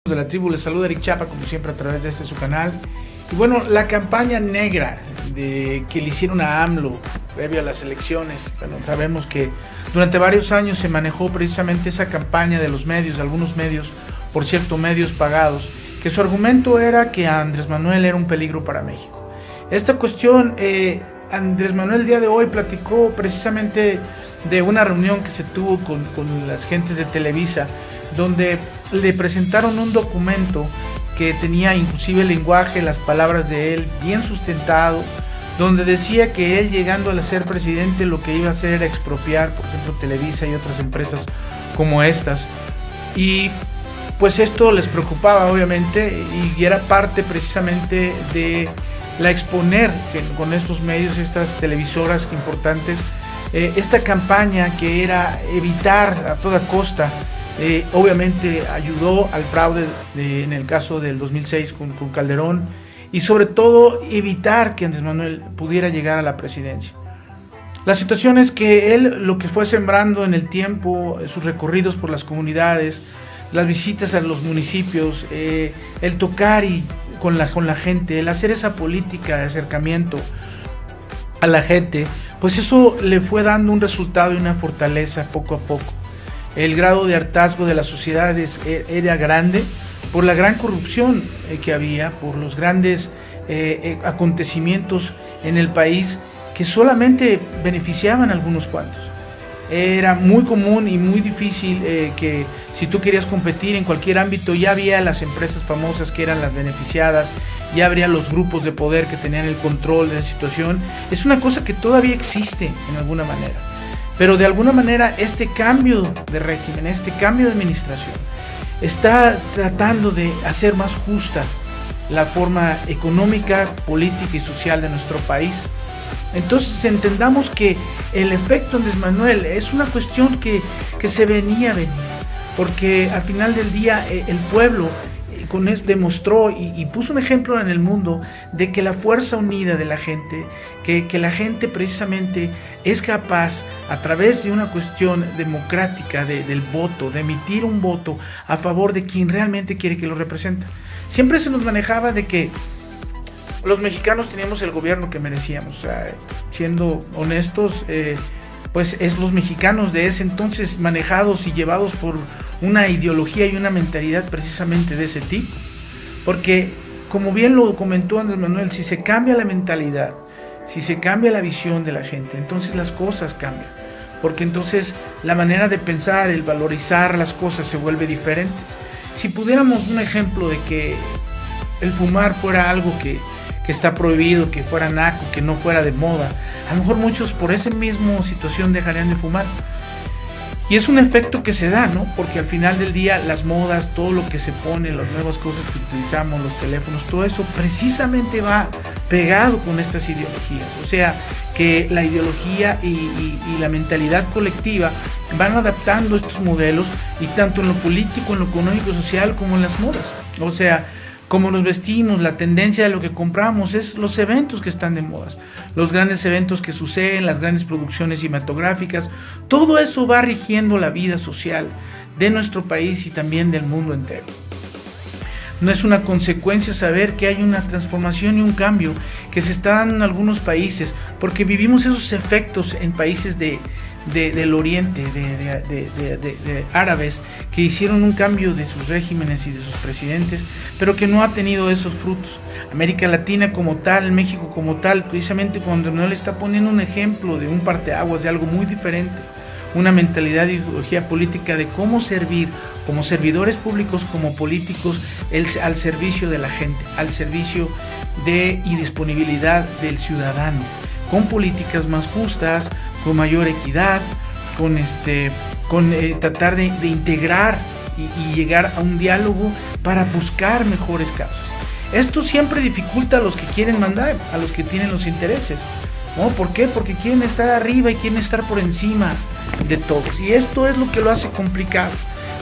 de la tribu, les saluda Eric Chapa, como siempre a través de su canal. Y bueno, la campaña negra que le hicieron a AMLO previo a las elecciones, bueno, sabemos que durante varios años se manejó precisamente esa campaña de los medios, de algunos medios, por cierto, medios pagados, que su argumento era que Andrés Manuel era un peligro para México. Esta cuestión, Andrés Manuel el día de hoy platicó precisamente de una reunión que se tuvo con las gentes de Televisa, donde le presentaron un documento que tenía inclusive el lenguaje, las palabras de él bien sustentado, donde decía que él, llegando a ser presidente, lo que iba a hacer era expropiar, por ejemplo, Televisa y otras empresas como estas. Y pues esto les preocupaba obviamente, y era parte precisamente de la exponer que con estos medios, estas televisoras importantes, esta campaña que era evitar a toda costa. Obviamente ayudó al fraude en el caso del 2006 con Calderón, y sobre todo evitar que Andrés Manuel pudiera llegar a la presidencia. La situación es que él lo que fue sembrando en el tiempo, sus recorridos por las comunidades, las visitas a los municipios, el tocar con la gente, el hacer esa política de acercamiento a la gente, pues eso le fue dando un resultado y una fortaleza poco a poco. El grado de hartazgo de las sociedades era grande por la gran corrupción que había, por los grandes acontecimientos en el país que solamente beneficiaban a algunos cuantos. Era muy común y muy difícil que si tú querías competir en cualquier ámbito, ya había las empresas famosas que eran las beneficiadas, ya habría los grupos de poder que tenían el control de la situación. Es una cosa que todavía existe en alguna manera. Pero de alguna manera este cambio de régimen, este cambio de administración, está tratando de hacer más justa la forma económica, política y social de nuestro país. Entonces entendamos que el efecto Andrés Manuel es una cuestión que se venía, porque al final del día el pueblo con esto demostró y puso un ejemplo en el mundo de que la fuerza unida de la gente, que la gente precisamente es capaz a través de una cuestión democrática del voto, de emitir un voto a favor de quien realmente quiere que lo represente. Siempre se nos manejaba de que los mexicanos teníamos el gobierno que merecíamos, o sea, siendo honestos, pues es los mexicanos de ese entonces manejados y llevados por una ideología y una mentalidad precisamente de ese tipo, porque como bien lo comentó Andrés Manuel, si se cambia la mentalidad, si se cambia la visión de la gente, entonces las cosas cambian, porque entonces la manera de pensar, el valorizar las cosas se vuelve diferente. Si pudiéramos un ejemplo de que el fumar fuera algo que está prohibido, que fuera naco, que no fuera de moda, a lo mejor muchos por esa misma situación dejarían de fumar. Y es un efecto que se da, ¿no? Porque al final del día las modas, todo lo que se pone, las nuevas cosas que utilizamos, los teléfonos, todo eso precisamente va pegado con estas ideologías. O sea, que la ideología y la mentalidad colectiva van adaptando estos modelos, y tanto en lo político, en lo económico, social, como en las modas. O sea, cómo nos vestimos, la tendencia de lo que compramos, es los eventos que están de moda, los grandes eventos que suceden, las grandes producciones cinematográficas, todo eso va rigiendo la vida social de nuestro país y también del mundo entero. No es una consecuencia saber que hay una transformación y un cambio que se está dando en algunos países, porque vivimos esos efectos en países del oriente, de árabes, que hicieron un cambio de sus regímenes y de sus presidentes, pero que no ha tenido esos frutos. América Latina como tal, México como tal, precisamente cuando Manuel está poniendo un ejemplo de un parteaguas, de algo muy diferente, una mentalidad y ideología política de cómo servir como servidores públicos, como políticos, al servicio de la gente, al servicio y disponibilidad del ciudadano, con políticas más justas, con mayor equidad, con tratar de integrar y llegar a un diálogo para buscar mejores causas. Esto siempre dificulta a los que quieren mandar, a los que tienen los intereses, ¿no? ¿Por qué? Porque quieren estar arriba y quieren estar por encima de todos, y esto es lo que lo hace complicado.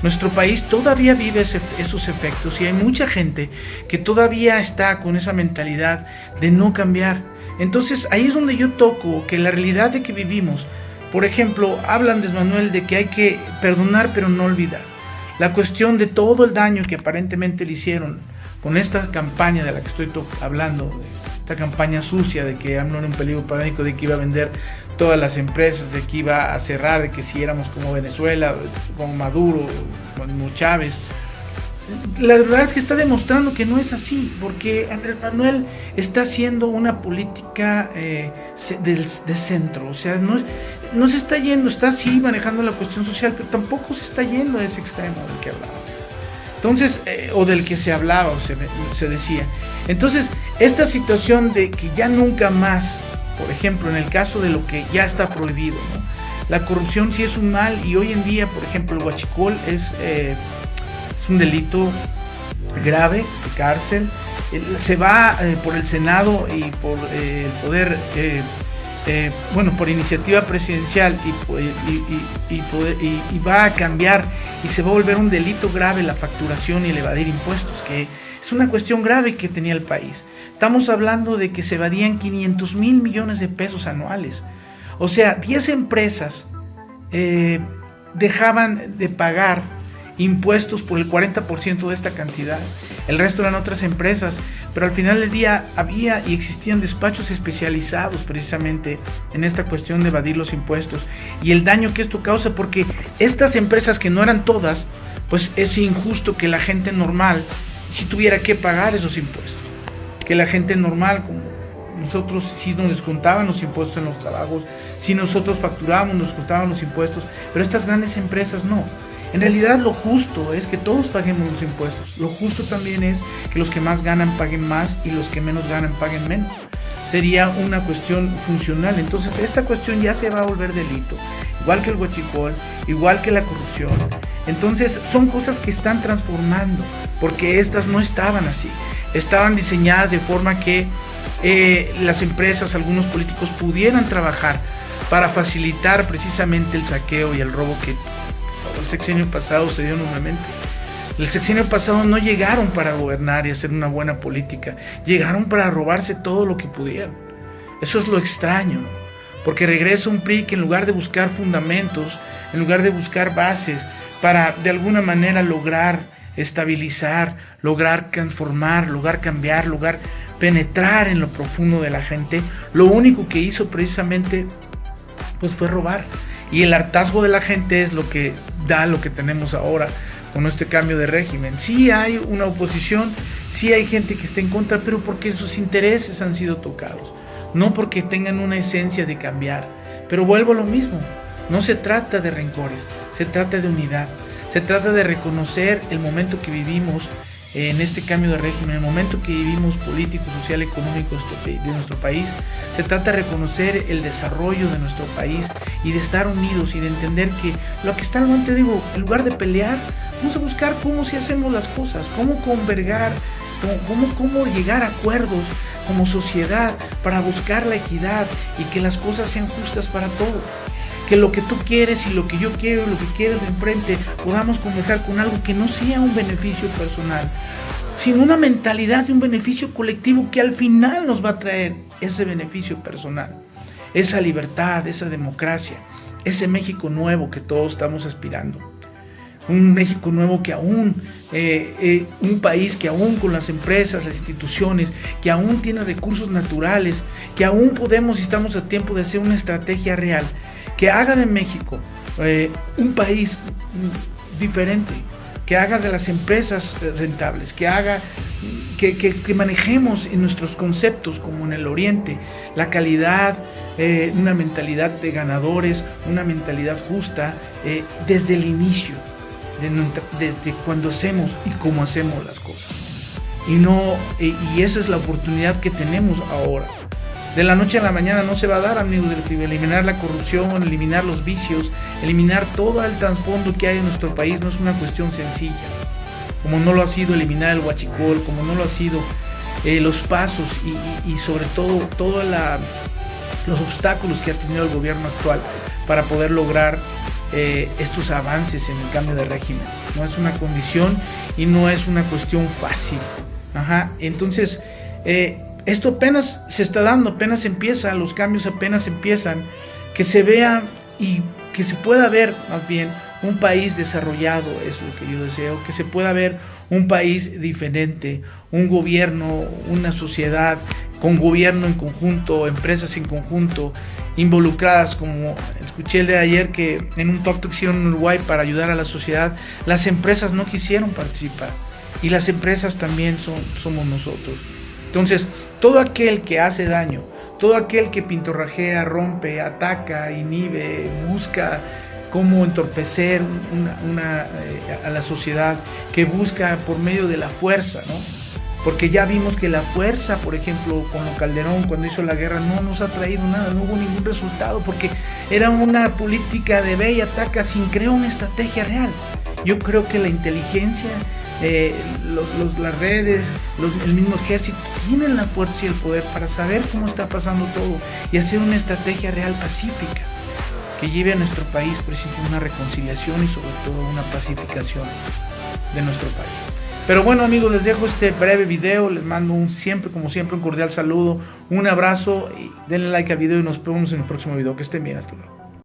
Nuestro país todavía vive esos efectos, y hay mucha gente que todavía está con esa mentalidad de no cambiar. Entonces ahí es donde yo toco que la realidad de que vivimos, por ejemplo, habla Andrés Manuel de que hay que perdonar pero no olvidar. la cuestión de todo el daño que aparentemente le hicieron con esta campaña de la que estoy hablando, esta campaña sucia de que AMLO era un peligro pandémico, de que iba a vender todas las empresas, de que iba a cerrar, de que si éramos como Venezuela, como Maduro, como Chávez. La verdad es que está demostrando que no es así, porque Andrés Manuel está haciendo una política de centro, o sea, no se está yendo, está sí manejando la cuestión social, pero tampoco se está yendo a ese extremo del que hablábamos. Entonces, o del que se hablaba o se decía. Entonces, esta situación de que ya nunca más, por ejemplo, en el caso de lo que ya está prohibido, ¿no? La corrupción sí es un mal, y hoy en día, por ejemplo, el huachicol es un delito grave de cárcel. Se va por el Senado y por el poder, por iniciativa presidencial, y va a cambiar y se va a volver un delito grave la facturación y el evadir impuestos, que es una cuestión grave que tenía el país. Estamos hablando de que se evadían 500 mil millones de pesos anuales. O sea, 10 empresas dejaban de pagar impuestos por el 40% de esta cantidad. El resto eran otras empresas, pero al final del día había y existían despachos especializados precisamente en esta cuestión de evadir los impuestos y el daño que esto causa, porque estas empresas, que no eran todas, pues es injusto que la gente normal sí tuviera que pagar esos impuestos, que la gente normal, como nosotros, sí nos descontaban los impuestos en los trabajos, si nosotros facturábamos nos descontaban los impuestos, pero estas grandes empresas no. En realidad lo justo es que todos paguemos los impuestos. Lo justo también es que los que más ganan paguen más y los que menos ganan paguen menos. Sería una cuestión funcional. Entonces esta cuestión ya se va a volver delito, igual que el huachicol, igual que la corrupción. Entonces son cosas que están transformando, porque estas no estaban así. Estaban diseñadas de forma que las empresas, algunos políticos pudieran trabajar para facilitar precisamente el saqueo y el robo que el sexenio pasado se dio enormemente. El sexenio pasado no llegaron para gobernar y hacer una buena política, llegaron para robarse todo lo que pudieran. Eso es lo extraño, ¿no? Porque regresa un PRI que, en lugar de buscar fundamentos, en lugar de buscar bases para de alguna manera lograr estabilizar, lograr transformar, lograr cambiar, lograr penetrar en lo profundo de la gente, lo único que hizo precisamente pues fue robar. Y el hartazgo de la gente es lo que da lo que tenemos ahora con este cambio de régimen. Sí hay una oposición, sí hay gente que está en contra, pero porque sus intereses han sido tocados, no porque tengan una esencia de cambiar. Pero vuelvo a lo mismo, no se trata de rencores, se trata de unidad, se trata de reconocer el momento que vivimos en este cambio de régimen, el momento que vivimos político, social, económico de nuestro país. Se trata de reconocer el desarrollo de nuestro país y de estar unidos y de entender que lo que está al digo, en lugar de pelear, vamos a buscar cómo si hacemos las cosas, cómo convergar, cómo llegar a acuerdos como sociedad para buscar la equidad y que las cosas sean justas para todos. Que lo que tú quieres y lo que yo quiero, lo que quieres de enfrente, podamos converger con algo que no sea un beneficio personal, sino una mentalidad de un beneficio colectivo que al final nos va a traer ese beneficio personal, esa libertad, esa democracia, ese México nuevo que todos estamos aspirando. Un México nuevo que aún, un país que aún con las empresas, las instituciones, que aún tiene recursos naturales, que aún podemos y estamos a tiempo de hacer una estrategia real, que haga de México un país diferente, que haga de las empresas rentables, que haga que manejemos en nuestros conceptos como en el Oriente la calidad, una mentalidad de ganadores, una mentalidad justa desde el inicio, desde cuando hacemos y cómo hacemos las cosas. Y esa es la oportunidad que tenemos ahora. De la noche a la mañana no se va a dar, amigos del PRI. Eliminar la corrupción, eliminar los vicios, eliminar todo el trasfondo que hay en nuestro país no es una cuestión sencilla. Como no lo ha sido eliminar el huachicol, como no lo ha sido los pasos y sobre todo todos los obstáculos que ha tenido el gobierno actual para poder lograr estos avances en el cambio de régimen. No es una condición y no es una cuestión fácil. Entonces, esto apenas se está dando, apenas empieza, los cambios apenas empiezan, que se vea y que se pueda ver más bien un país desarrollado, es lo que yo deseo, que se pueda ver un país diferente, un gobierno, una sociedad con gobierno en conjunto, empresas en conjunto, involucradas, como escuché el de ayer que en un pacto que hicieron en Uruguay para ayudar a la sociedad, las empresas no quisieron participar y las empresas también somos nosotros. Entonces, todo aquel que hace daño, todo aquel que pintorrajea, rompe, ataca, inhibe, busca cómo entorpecer a la sociedad, que busca por medio de la fuerza, ¿no? Porque ya vimos que la fuerza, por ejemplo, con lo Calderón, cuando hizo la guerra, no nos ha traído nada, no hubo ningún resultado, porque era una política de ve y ataca sin crear una estrategia real. Yo creo que la inteligencia, las redes, el mismo ejército tienen la fuerza y el poder para saber cómo está pasando todo y hacer una estrategia real pacífica que lleve a nuestro país precisamente una reconciliación y sobre todo una pacificación de nuestro país. Pero bueno, amigos, les dejo este breve video, les mando como siempre un cordial saludo, un abrazo y denle like al video y nos vemos en el próximo video. Que estén bien, hasta luego.